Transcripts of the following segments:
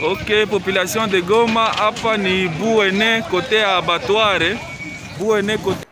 Ok, population de Goma, hapa ni Buene côté abattoir. Buene côté.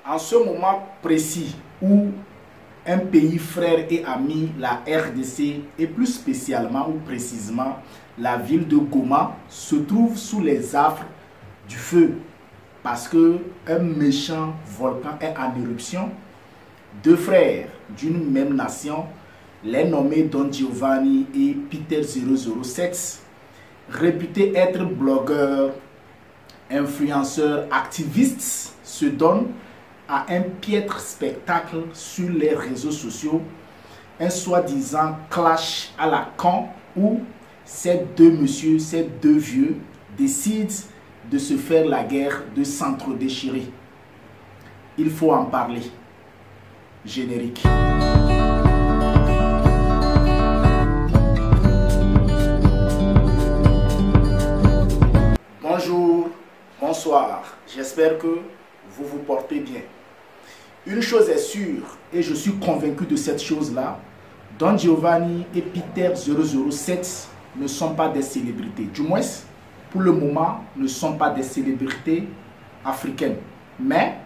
En ce moment précis où un pays frère et ami, la RDC, et plus spécialement ou précisément la ville de Goma, se trouve sous les affres du feu parce que un méchant volcan est en éruption. Deux frères d'une même nation, les nommés Don Giovanni et Peter 007, réputés être blogueurs, influenceurs, activistes, se donnent à un piètre spectacle sur les réseaux sociaux, un soi-disant clash à la con où ces deux messieurs, ces deux vieux décident de se faire la guerre, de s'entre-déchirer. Il faut en parler. Générique. Bonjour, bonsoir. J'espère que vous vous portez bien. Une chose est sûre, et je suis convaincu de cette chose-là, Don Giovanni et Peter 007 ne sont pas des célébrités. Du moins, pour le moment, ne sont pas des célébrités africaines. Mais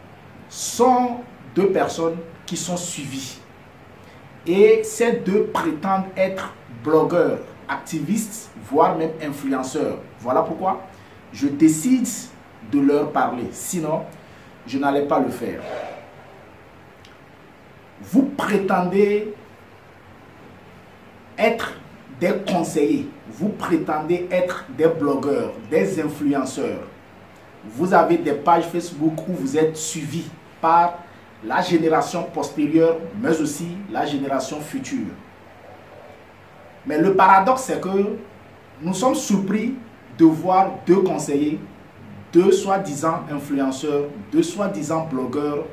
sont deux personnes qui sont suivies. Et ces deux prétendent être blogueurs, activistes, voire même influenceurs. Voilà pourquoi je décide de leur parler. Sinon, je n'allais pas le faire. Vous prétendez être des conseillers, vous prétendez être des blogueurs, des influenceurs. Vous avez des pages Facebook où vous êtes suivis par la génération postérieure, mais aussi la génération future. Mais le paradoxe, c'est que nous sommes surpris de voir deux conseillers, deux soi-disant influenceurs, deux soi-disant blogueurs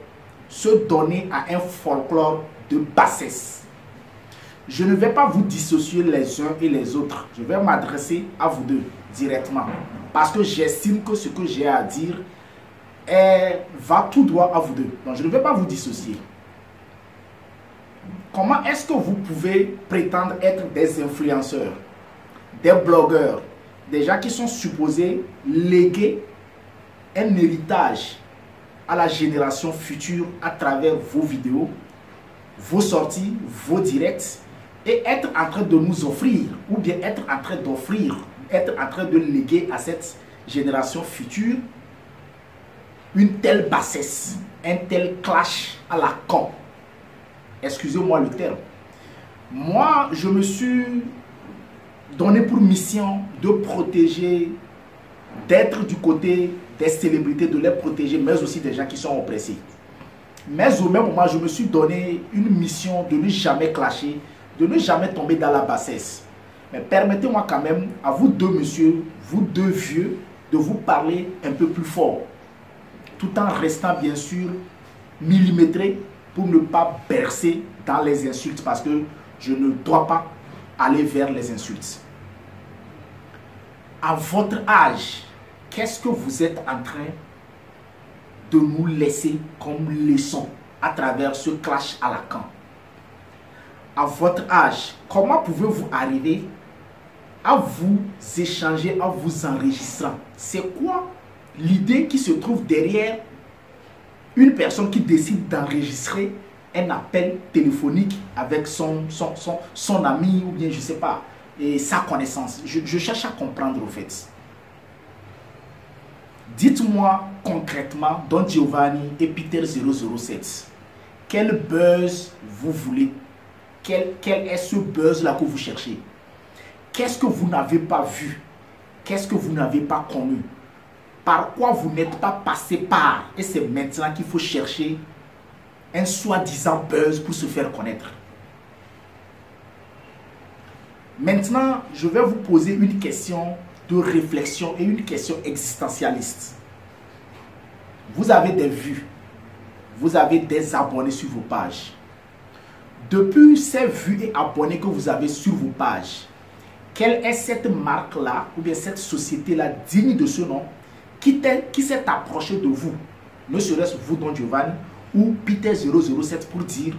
se donner à un folklore de bassesse. Je ne vais pas vous dissocier les uns et les autres. Je vais m'adresser à vous deux directement. Parce que j'estime que ce que j'ai à dire va tout droit à vous deux. Donc je ne vais pas vous dissocier. Comment est-ce que vous pouvez prétendre être des influenceurs, des blogueurs, des gens qui sont supposés léguer un héritage à la génération future à travers vos vidéos, vos sorties, vos directs, et être en train de nous offrir, ou bien être en train d'offrir, être en train de léguer à cette génération future une telle bassesse, un tel clash à la con. Excusez-moi le terme. Moi, je me suis donné pour mission de protéger, d'être du côté des célébrités, de les protéger, mais aussi des gens qui sont oppressés. Mais au même moment, je me suis donné une mission de ne jamais clasher, de ne jamais tomber dans la bassesse. Mais permettez-moi quand même, à vous deux messieurs, vous deux vieux, de vous parler un peu plus fort, tout en restant bien sûr millimétré pour ne pas bercer dans les insultes, parce que je ne dois pas aller vers les insultes. À votre âge, qu'est-ce que vous êtes en train de nous laisser comme leçon à travers ce clash à la con? À votre âge, comment pouvez-vous arriver à vous échanger, à vous enregistrer? C'est quoi l'idée qui se trouve derrière une personne qui décide d'enregistrer un appel téléphonique avec son ami, ou bien je ne sais pas, et sa connaissance? Je cherche à comprendre au fait. Dites-moi concrètement, Don Giovanni et Peter 007, quel buzz vous voulez? Quel est ce buzz-là que vous cherchez? Qu'est-ce que vous n'avez pas vu? Qu'est-ce que vous n'avez pas connu? Par quoi vous n'êtes pas passé par? Et c'est maintenant qu'il faut chercher un soi-disant buzz pour se faire connaître. Maintenant, je vais vous poser une question de réflexion et une question existentialiste. Vous avez des vues, vous avez des abonnés sur vos pages. Depuis ces vues et abonnés que vous avez sur vos pages, quelle est cette marque-là, ou bien cette société-là digne de ce nom, qui s'est approchée de vous, ne serait-ce vous, Don Giovanni, ou Peter007 pour dire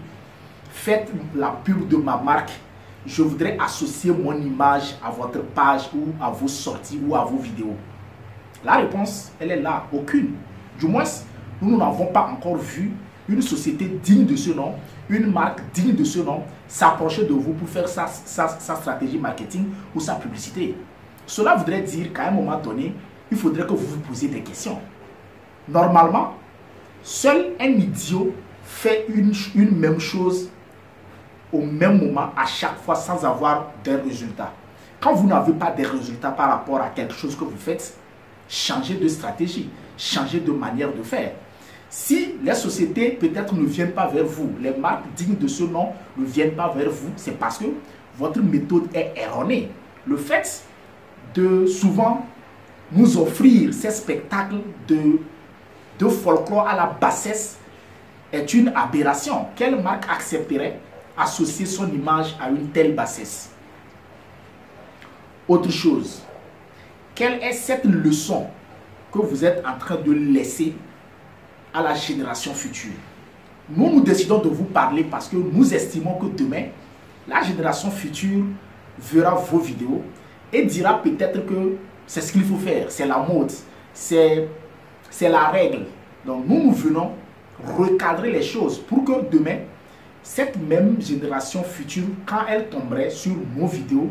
faites la pub de ma marque, je voudrais associer mon image à votre page ou à vos sorties ou à vos vidéos. La réponse, elle est là, aucune. Du moins, nous n'avons pas encore vu une société digne de ce nom, une marque digne de ce nom, s'approcher de vous pour faire sa stratégie marketing ou sa publicité. Cela voudrait dire qu'à un moment donné, il faudrait que vous vous posiez des questions. Normalement, seul un idiot fait une même chose au même moment à chaque fois sans avoir des résultats. Quand vous n'avez pas de résultats par rapport à quelque chose que vous faites, changez de stratégie, changez de manière de faire. Si les sociétés peut-être ne viennent pas vers vous, les marques dignes de ce nom ne viennent pas vers vous, c'est parce que votre méthode est erronée. Le fait de souvent nous offrir ces spectacles de folklore à la bassesse est une aberration. Quelle marque accepterait associer son image à une telle bassesse? Autre chose, quelle est cette leçon que vous êtes en train de laisser à la génération future? Nous décidons de vous parler parce que nous estimons que demain, la génération future verra vos vidéos et dira peut-être que c'est ce qu'il faut faire, c'est la mode, c'est la règle. Donc nous venons recadrer les choses pour que demain, cette même génération future, quand elle tomberait sur nos vidéos,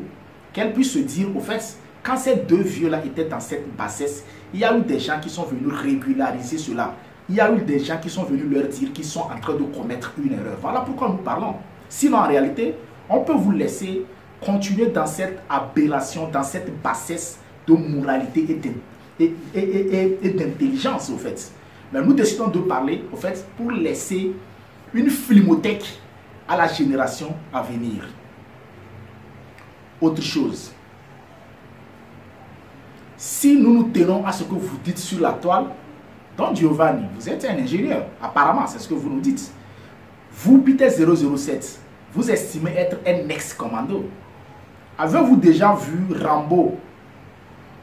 qu'elle puisse se dire, au fait, quand ces deux vieux-là étaient dans cette bassesse, il y a eu des gens qui sont venus régulariser cela. Il y a eu des gens qui sont venus leur dire qu'ils sont en train de commettre une erreur. Voilà pourquoi nous parlons. Sinon, en réalité, on peut vous laisser continuer dans cette aberration, dans cette bassesse de moralité et d'intelligence, au fait. Mais nous décidons de parler, au fait, pour laisser une filmothèque à la génération à venir. Autre chose. Si nous nous tenons à ce que vous dites sur la toile, Don Giovanni, vous êtes un ingénieur. Apparemment, c'est ce que vous nous dites. Vous, Peter007, vous estimez être un ex-commando. Avez-vous déjà vu Rambo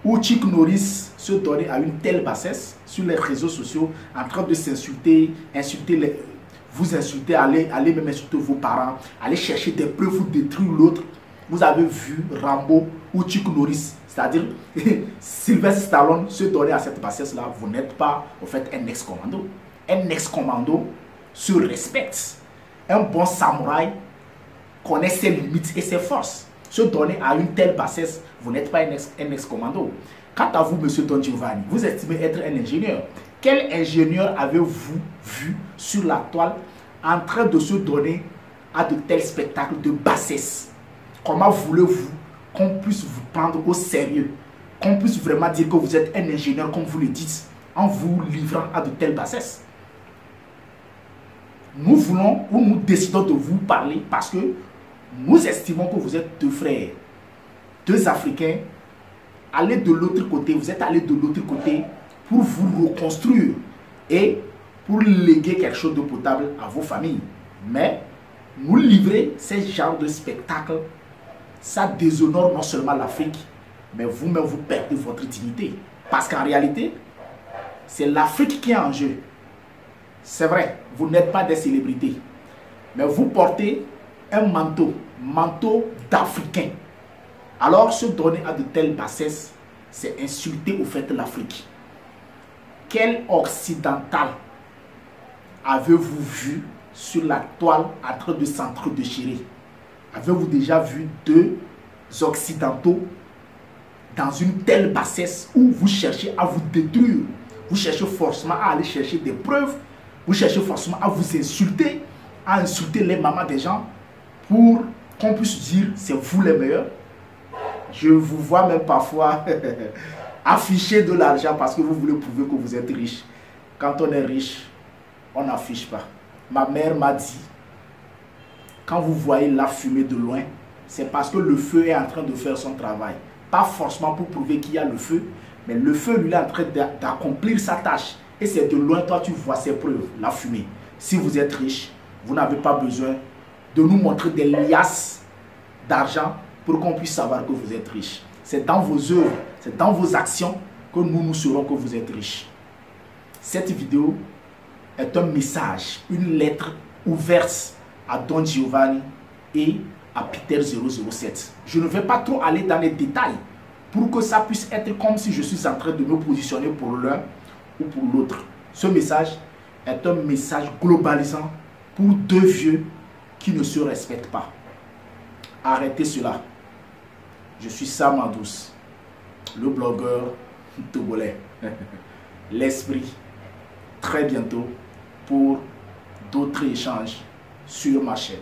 ou Chuck Norris se donner à une telle bassesse sur les réseaux sociaux en train de s'insulter, vous insulter, aller même insulter vos parents, aller chercher des preuves, vous détruire l'autre? Vous avez vu Rambo ou Chuck Norris, c'est-à-dire Sylvester Stallone se donner à cette bassesse-là, vous n'êtes pas en fait un ex-commando. Un ex-commando se respecte. Un bon samouraï connaît ses limites et ses forces. Se donner à une telle bassesse, vous n'êtes pas un ex-commando. Quant à vous, monsieur Don Giovanni, vous estimez être un ingénieur. Quel ingénieur avez-vous vu sur la toile en train de se donner à de tels spectacles de bassesse? Comment voulez-vous qu'on puisse vous prendre au sérieux, qu'on puisse vraiment dire que vous êtes un ingénieur comme vous le dites, en vous livrant à de telles bassesses? Nous voulons ou nous décidons de vous parler parce que nous estimons que vous êtes deux frères, deux Africains, allez de l'autre côté, vous êtes allés de l'autre côté pour vous reconstruire et pour léguer quelque chose de potable à vos familles. Mais nous livrer ce genre de spectacle, ça déshonore non seulement l'Afrique, mais vous-même vous perdez votre dignité. Parce qu'en réalité, c'est l'Afrique qui est en jeu. C'est vrai, vous n'êtes pas des célébrités, mais vous portez un manteau d'Africain. Alors se donner à de telles bassesses, c'est insulter au fait l'Afrique. Quel occidental avez-vous vu sur la toile en train de s'entre-déchirer? Avez-vous déjà vu deux occidentaux dans une telle bassesse où vous cherchez à vous détruire? Vous cherchez forcément à aller chercher des preuves, vous cherchez forcément à vous insulter, à insulter les mamans des gens pour qu'on puisse dire c'est vous les meilleurs. Je vous vois même parfois afficher de l'argent parce que vous voulez prouver que vous êtes riche. Quand on est riche, on n'affiche pas. Ma mère m'a dit, quand vous voyez la fumée de loin, c'est parce que le feu est en train de faire son travail. Pas forcément pour prouver qu'il y a le feu, mais le feu lui est en train d'accomplir sa tâche. Et c'est de loin, toi tu vois ses preuves, la fumée. Si vous êtes riche, vous n'avez pas besoin de nous montrer des liasses d'argent pour qu'on puisse savoir que vous êtes riche. C'est dans vos œuvres, c'est dans vos actions que nous saurons que vous êtes riche. Cette vidéo est un message, une lettre ouverte à Don Giovanni et à Peter 007. Je ne vais pas trop aller dans les détails pour que ça puisse être comme si je suis en train de me positionner pour l'un ou pour l'autre. Ce message est un message globalisant pour deux vieux qui ne se respectent pas. Arrêtez cela. Je suis Sam Adous, le blogueur togolais. L'esprit. Très bientôt pour d'autres échanges sur ma chaîne.